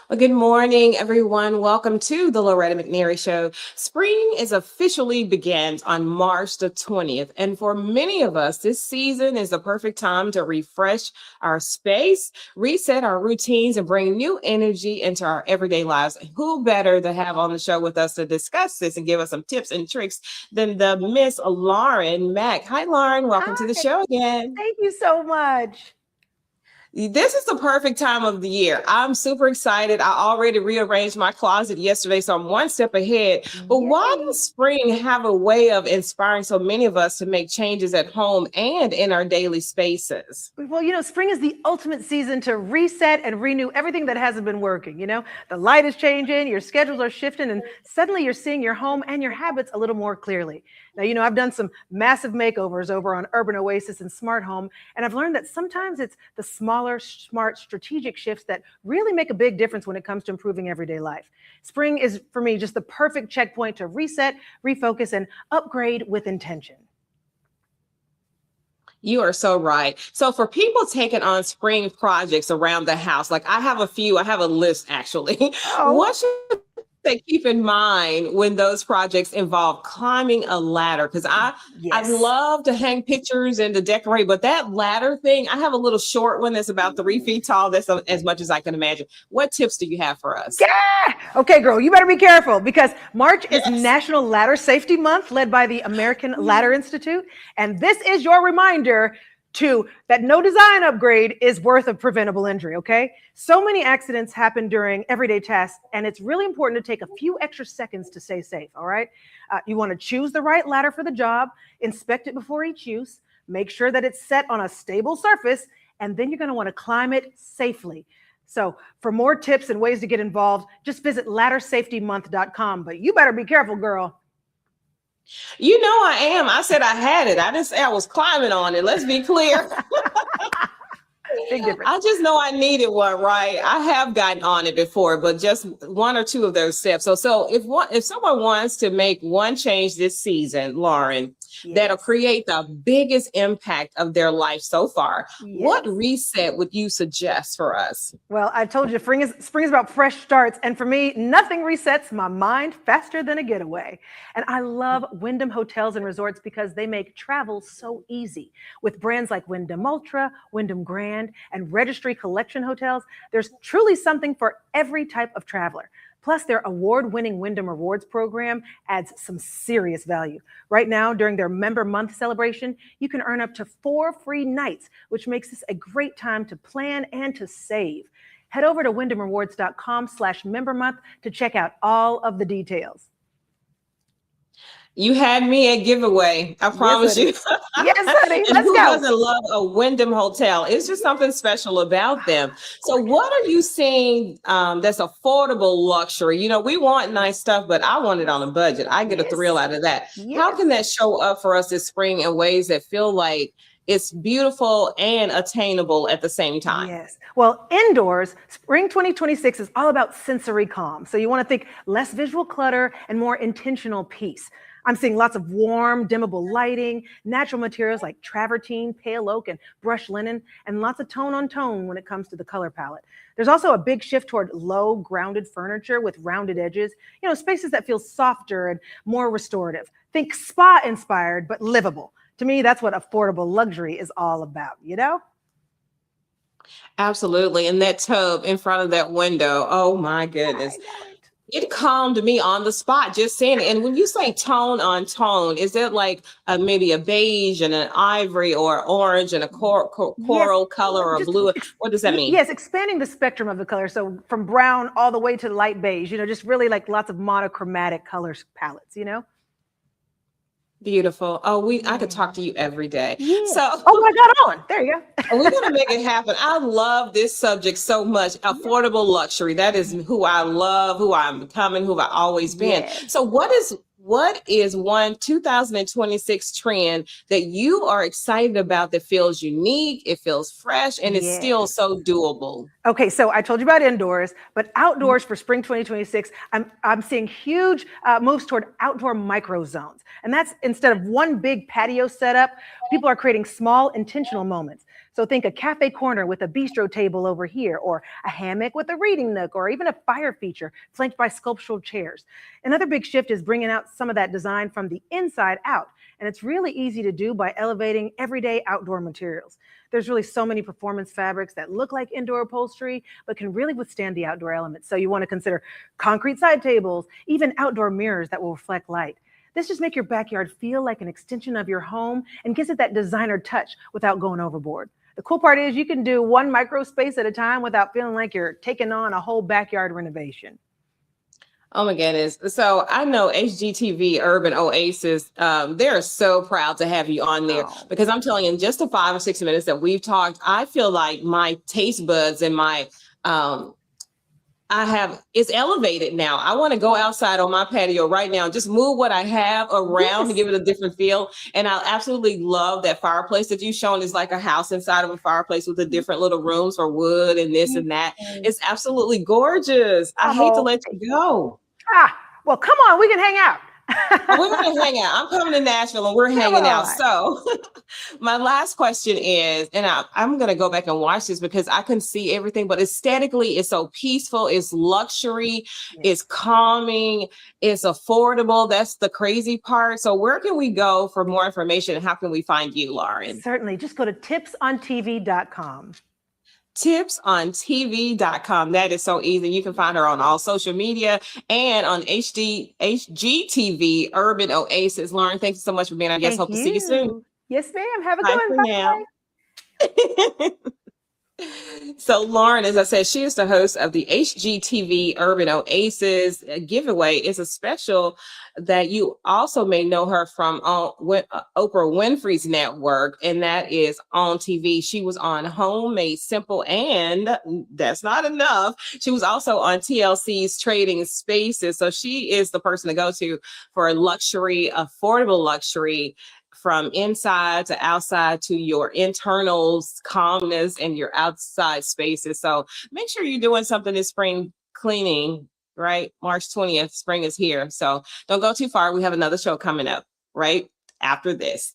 Well, good morning, everyone. Welcome to the Loretta Mcnary Show. Spring is officially begins on March the 20th. And for many of us, this season is the perfect time to refresh our space, reset our routines, and bring new energy into our everyday lives. Who better to have on the show with us to discuss this and give us some tips and tricks than the Miss Lauren Makk. Hi, Lauren. Welcome to the Hi, show again. thank you so much. This is the perfect time of the year. I'm super excited. I already rearranged my closet yesterday, so I'm one step ahead. But why Yay. does spring have a way of inspiring so many of us to make changes at home and in our daily spaces? Well, spring is the ultimate season to reset and renew everything that hasn't been working. The light is changing, your schedules are shifting, and suddenly you're seeing your home and your habits a little more clearly. Now, I've done some massive makeovers over on Urban Oasis and Smart Home, and I've learned that sometimes it's the smaller, smart, strategic shifts that really make a big difference when it comes to improving everyday life. Spring is, for me, just the perfect checkpoint to reset, refocus, and upgrade with intention. You are so right. So for people taking on spring projects around the house, like I have a few, I have a list actually. Oh, What should they keep in mind when those projects involve climbing a ladder? Because I yes. love to hang pictures and to decorate, but that ladder thing, I have a little short one that's about 3 feet tall. That's as much as I can imagine. What tips do you have for us? Yeah. Okay, girl, you better be careful because March is Yes. National Ladder Safety Month, led by the American Ladder Institute. And this is your reminder to that no design upgrade is worth a preventable injury. Okay. So many accidents happen during everyday tasks, and it's really important to take a few extra seconds to stay safe. All right. You want to choose the right ladder for the job, inspect it before each use, make sure that it's set on a stable surface, and then you're going to want to climb it safely. So, for more tips and ways to get involved, just visit laddersafetymonth.com. But you better be careful, girl. You know I am. I said I had it. I didn't say I was climbing on it. Let's be clear. Big difference. I just know I needed one, right? I have gotten on it before, but just one or two of those steps. So if someone wants to make one change this season, Lauren, that'll Yes. create the biggest impact of their life so far, what Yes. reset would you suggest for us? Well, I told you spring is about fresh starts. And for me, nothing resets my mind faster than a getaway. And I love Wyndham Hotels and Resorts because they make travel so easy. With brands like Wyndham Ultra, Wyndham Grand, and Registry Collection Hotels, there's truly something for every type of traveler. Plus, their award winning Wyndham Rewards program adds some serious value. Right now, during their Member Month celebration, you can earn up to 4 free nights, which makes this a great time to plan and to save. Head over to wyndhamrewards.com/member month to check out all of the details. You had me at giveaway. I Yes, promise you. honey. Yes, honey. And Let's who go. doesn't love a Wyndham hotel? It's just something special about them. So, Gorgeous. what are you seeing that's affordable luxury? We want nice stuff, but I want it on a budget. I get a thrill Yes. out of that. How can Yes. that show up for us this spring in ways that feel like it's beautiful and attainable at the same time? Yes. Well, indoors, spring 2026 is all about sensory calm. So you want to think less visual clutter and more intentional peace. I'm seeing lots of warm, dimmable lighting, natural materials like travertine, pale oak, and brushed linen, and lots of tone on tone when it comes to the color palette. There's also a big shift toward low, grounded furniture with rounded edges, spaces that feel softer and more restorative. Think spa inspired, but livable. To me, that's what affordable luxury is all about? Absolutely. And that tub in front of that window. Oh my I goodness. know it. It calmed me on the spot just saying it. And when you say tone on tone, is it like maybe a beige and an ivory or orange and a Yes, coral color or just blue? What does that mean? yes, expanding the spectrum of the color. So from brown all the way to light beige, just really like lots of monochromatic color palettes. Beautiful. Oh, I could Yeah. talk to you every day. Yeah. So Oh my God, on. There you we're go. going to make it happen. I love this subject so much. Affordable luxury. That is who I love, who I'm becoming, who I've always been. Yes. So what is one 2026 trend that you are excited about that feels unique, it feels fresh, and it's still Yes. so doable? Okay, so I told you about indoors, but outdoors for spring 2026, I'm seeing huge moves toward outdoor micro zones, and that's instead of one big patio setup, people are creating small intentional moments. So think a cafe corner with a bistro table over here, or a hammock with a reading nook, or even a fire feature flanked by sculptural chairs. Another big shift is bringing out some of that design from the inside out. And it's really easy to do by elevating everyday outdoor materials. There's really so many performance fabrics that look like indoor upholstery, but can really withstand the outdoor elements. So you want to consider concrete side tables, even outdoor mirrors that will reflect light. This just makes your backyard feel like an extension of your home and gives it that designer touch without going overboard. The cool part is you can do one micro space at a time without feeling like you're taking on a whole backyard renovation. Oh my goodness. So I know HGTV Urban Oasis, they're so proud to have you on there Oh, because I'm telling you, in just the 5 or 6 minutes that we've talked, I feel like my taste buds and my um it's elevated now. I want to go outside on my patio right now and just move what I have around to yes. give it a different feel. And I absolutely love that fireplace that you've shown is like a house inside of a fireplace with the different little rooms for wood and this and that. It's absolutely gorgeous. I hate to Oh, let you go. well, come on, we can hang out. We're going to hang out. I'm coming to Nashville and we're Come hanging out. on. So my last question is, and I'm going to go back and watch this because I can see everything, but aesthetically, it's so peaceful. It's luxury. It's calming. It's affordable. That's the crazy part. So where can we go for more information? And how can we find you, Lauren? Certainly. Just go to tipsontv.com. Tipsontv.com. That is so easy. You can find her on all social media and on HGTV Urban Oasis. Lauren, thank you so much for being our guest. Hope to see you soon. Yes, ma'am. Have a Bye good for one. now. Bye. So Lauren, as I said, she is the host of the HGTV Urban Oasis giveaway. It's a special that you also may know her from Oprah Winfrey's network, and that is on TV. She was on Home Made Simple, and that's not enough. She was also on TLC's Trading Spaces. So she is the person to go to for luxury, affordable luxury, from inside to outside to your internal calmness and your outside spaces. So make sure you're doing something this spring cleaning, right? March 20th, spring is here. So don't go too far. We have another show coming up right after this.